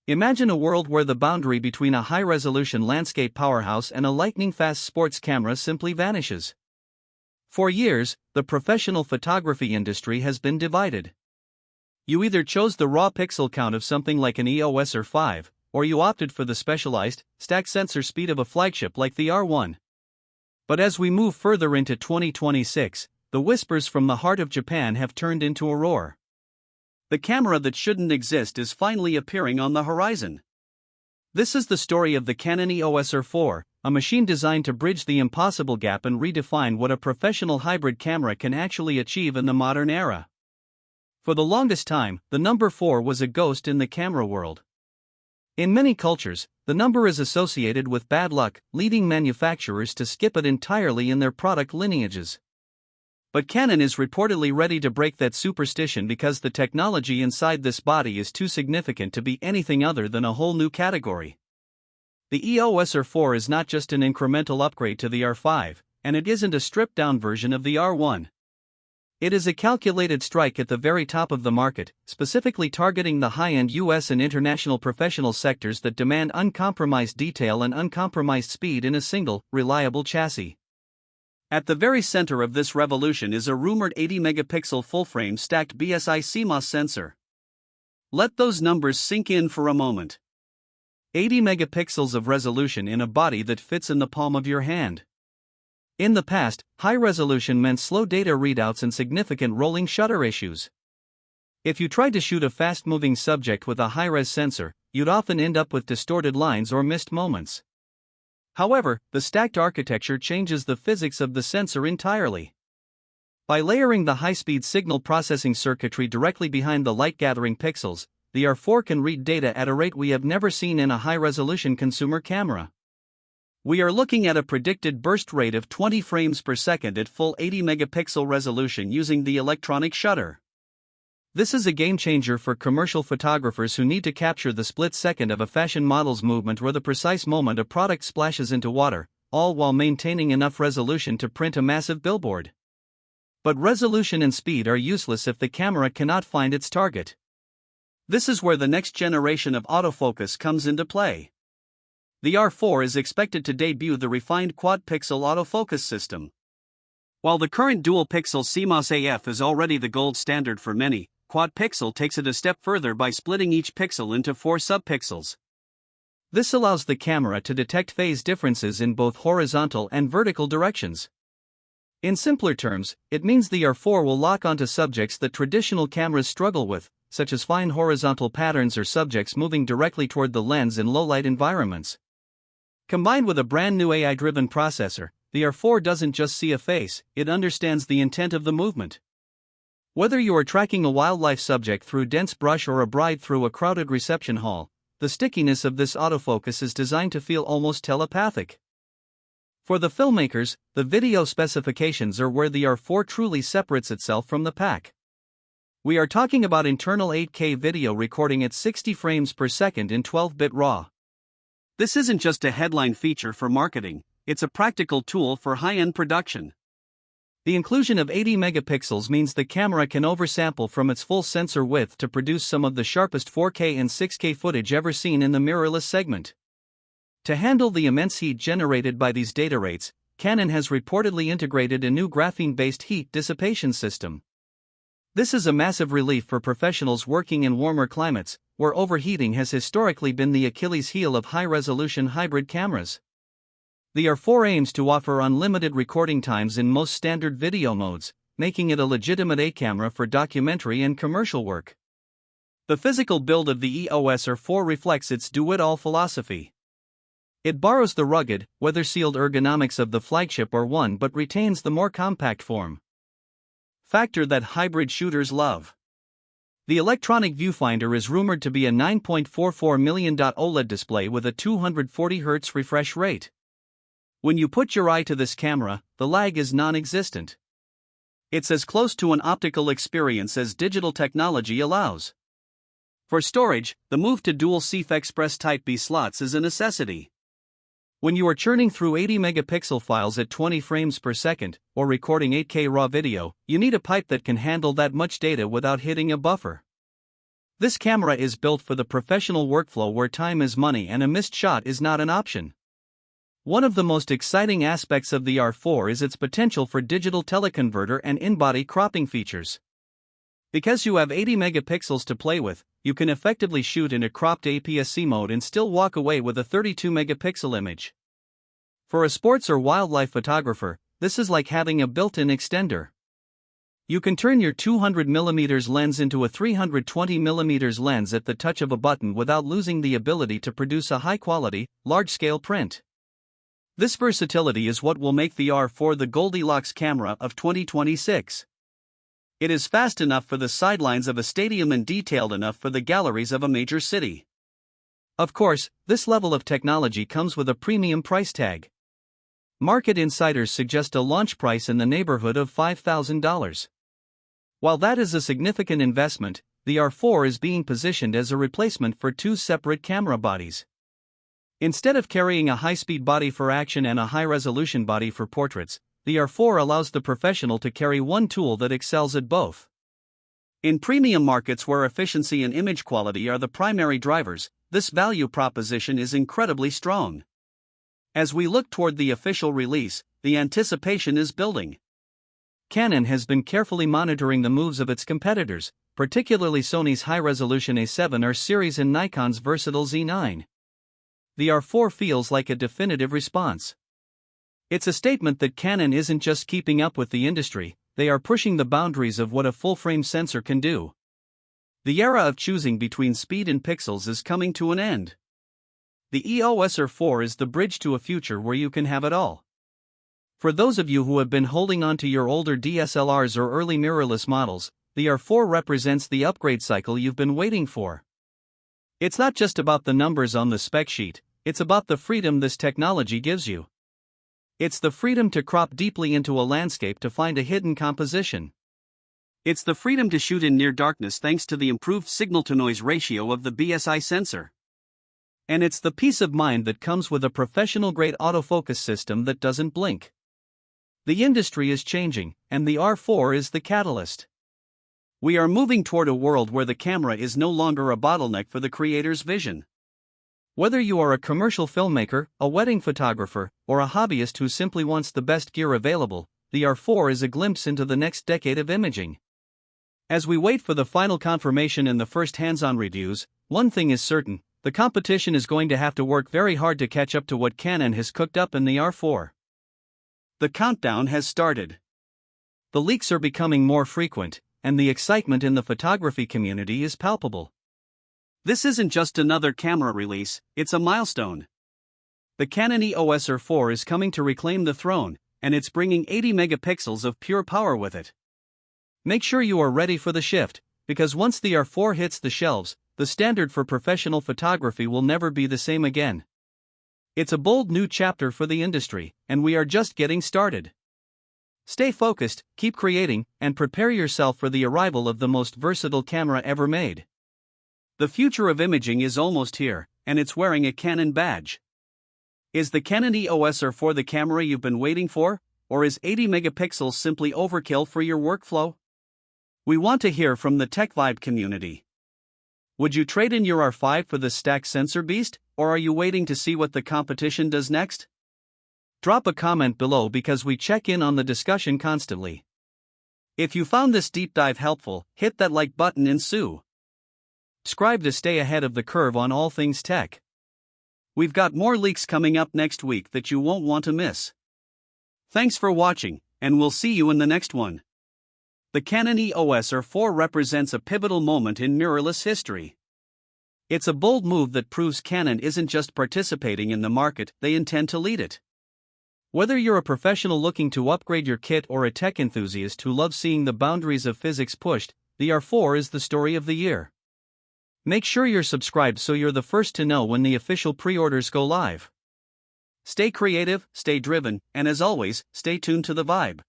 Imagine a world where the boundary between a high-resolution landscape powerhouse and a lightning-fast sports camera simply vanishes. For years, the professional photography industry has been divided. You either chose the raw pixel count of something like an EOS R4, or you opted for the specialized, stacked sensor speed of a flagship like the R1. But as we move further into 2026, the whispers from the heart of Japan have turned into a roar. The camera that shouldn't exist is finally appearing on the horizon. This is the story of the Canon EOS R4, a machine designed to bridge the impossible gap and redefine what a professional hybrid camera can actually achieve in the modern era. For the longest time, the number 4 was a ghost in the camera world. In many cultures, the number is associated with bad luck, leading manufacturers to skip it entirely in their product lineages. But Canon is reportedly ready to break that superstition because the technology inside this body is too significant to be anything other than a whole new category. The EOS R4 is not just an incremental upgrade to the R5, and it isn't a stripped-down version of the R1. It is a calculated strike at the very top of the market, specifically targeting the high-end US and international professional sectors that demand uncompromised detail and uncompromised speed in a single, reliable chassis. At the very center of this revolution is a rumored 80-megapixel full-frame stacked BSI CMOS sensor. Let those numbers sink in for a moment. 80 megapixels of resolution in a body that fits in the palm of your hand. In the past, high resolution meant slow data readouts and significant rolling shutter issues. If you tried to shoot a fast-moving subject with a high-res sensor, you'd often end up with distorted lines or missed moments. However, the stacked architecture changes the physics of the sensor entirely. By layering the high-speed signal processing circuitry directly behind the light-gathering pixels, the R4 can read data at a rate we have never seen in a high-resolution consumer camera. We are looking at a predicted burst rate of 20 frames per second at full 80-megapixel resolution using the electronic shutter. This is a game-changer for commercial photographers who need to capture the split second of a fashion model's movement or the precise moment a product splashes into water, all while maintaining enough resolution to print a massive billboard. But resolution and speed are useless if the camera cannot find its target. This is where the next generation of autofocus comes into play. The R4 is expected to debut the refined Quad-Pixel Autofocus system. While the current dual-pixel CMOS AF is already the gold standard for many, Quad-Pixel takes it a step further by splitting each pixel into 4 subpixels. This allows the camera to detect phase differences in both horizontal and vertical directions. In simpler terms, it means the R4 will lock onto subjects that traditional cameras struggle with, such as fine horizontal patterns or subjects moving directly toward the lens in low-light environments. Combined with a brand-new AI-driven processor, the R4 doesn't just see a face, it understands the intent of the movement. Whether you are tracking a wildlife subject through dense brush or a bride through a crowded reception hall, the stickiness of this autofocus is designed to feel almost telepathic. For the filmmakers, the video specifications are where the R4 truly separates itself from the pack. We are talking about internal 8K video recording at 60 frames per second in 12-bit RAW. This isn't just a headline feature for marketing, it's a practical tool for high-end production. The inclusion of 80 megapixels means the camera can oversample from its full sensor width to produce some of the sharpest 4K and 6K footage ever seen in the mirrorless segment. To handle the immense heat generated by these data rates, Canon has reportedly integrated a new graphene-based heat dissipation system. This is a massive relief for professionals working in warmer climates, where overheating has historically been the Achilles heel of high-resolution hybrid cameras. The R4 aims to offer unlimited recording times in most standard video modes, making it a legitimate A camera for documentary and commercial work. The physical build of the EOS R4 reflects its do-it-all philosophy. It borrows the rugged, weather-sealed ergonomics of the flagship R1 but retains the more compact form factor that hybrid shooters love. The electronic viewfinder is rumored to be a 9.44 million OLED display with a 240 Hz refresh rate. When you put your eye to this camera, the lag is non-existent. It's as close to an optical experience as digital technology allows. For storage, the move to dual CF Express Type-B slots is a necessity. When you are churning through 80 megapixel files at 20 frames per second, or recording 8K RAW video, you need a pipe that can handle that much data without hitting a buffer. This camera is built for the professional workflow where time is money and a missed shot is not an option. One of the most exciting aspects of the R4 is its potential for digital teleconverter and in-body cropping features. Because you have 80 megapixels to play with, you can effectively shoot in a cropped APS-C mode and still walk away with a 32 megapixel image. For a sports or wildlife photographer, this is like having a built-in extender. You can turn your 200mm lens into a 320mm lens at the touch of a button without losing the ability to produce a high-quality, large-scale print. This versatility is what will make the R4 the Goldilocks camera of 2026. It is fast enough for the sidelines of a stadium and detailed enough for the galleries of a major city. Of course, this level of technology comes with a premium price tag. Market insiders suggest a launch price in the neighborhood of $5,000. While that is a significant investment, the R4 is being positioned as a replacement for two separate camera bodies. Instead of carrying a high-speed body for action and a high-resolution body for portraits, the R4 allows the professional to carry one tool that excels at both. In premium markets where efficiency and image quality are the primary drivers, this value proposition is incredibly strong. As we look toward the official release, the anticipation is building. Canon has been carefully monitoring the moves of its competitors, particularly Sony's high-resolution A7R series and Nikon's versatile Z9. The R4 feels like a definitive response. It's a statement that Canon isn't just keeping up with the industry, they are pushing the boundaries of what a full-frame sensor can do. The era of choosing between speed and pixels is coming to an end. The EOS R4 is the bridge to a future where you can have it all. For those of you who have been holding on to your older DSLRs or early mirrorless models, the R4 represents the upgrade cycle you've been waiting for. It's not just about the numbers on the spec sheet, it's about the freedom this technology gives you. It's the freedom to crop deeply into a landscape to find a hidden composition. It's the freedom to shoot in near darkness thanks to the improved signal-to-noise ratio of the BSI sensor. And it's the peace of mind that comes with a professional-grade autofocus system that doesn't blink. The industry is changing, and the R4 is the catalyst. We are moving toward a world where the camera is no longer a bottleneck for the creator's vision. Whether you are a commercial filmmaker, a wedding photographer, or a hobbyist who simply wants the best gear available, the R4 is a glimpse into the next decade of imaging. As we wait for the final confirmation and the first hands-on reviews, one thing is certain, the competition is going to have to work very hard to catch up to what Canon has cooked up in the R4. The countdown has started. The leaks are becoming more frequent, and the excitement in the photography community is palpable. This isn't just another camera release, it's a milestone. The Canon EOS R4 is coming to reclaim the throne, and it's bringing 80 megapixels of pure power with it. Make sure you are ready for the shift, because once the R4 hits the shelves, the standard for professional photography will never be the same again. It's a bold new chapter for the industry, and we are just getting started. Stay focused, keep creating, and prepare yourself for the arrival of the most versatile camera ever made. The future of imaging is almost here, and it's wearing a Canon badge. Is the Canon EOS R4 the camera you've been waiting for, or is 80 megapixels simply overkill for your workflow? We want to hear from the Tech Vibe community. Would you trade in your R5 for the stacked sensor beast, or are you waiting to see what the competition does next? Drop a comment below because we check in on the discussion constantly. If you found this deep dive helpful, hit that like button and subscribe to stay ahead of the curve on all things tech. We've got more leaks coming up next week that you won't want to miss. Thanks for watching, and we'll see you in the next one. The Canon EOS R4 represents a pivotal moment in mirrorless history. It's a bold move that proves Canon isn't just participating in the market, they intend to lead it. Whether you're a professional looking to upgrade your kit or a tech enthusiast who loves seeing the boundaries of physics pushed, the R4 is the story of the year. Make sure you're subscribed so you're the first to know when the official pre-orders go live. Stay creative, stay driven, and as always, stay tuned to the vibe.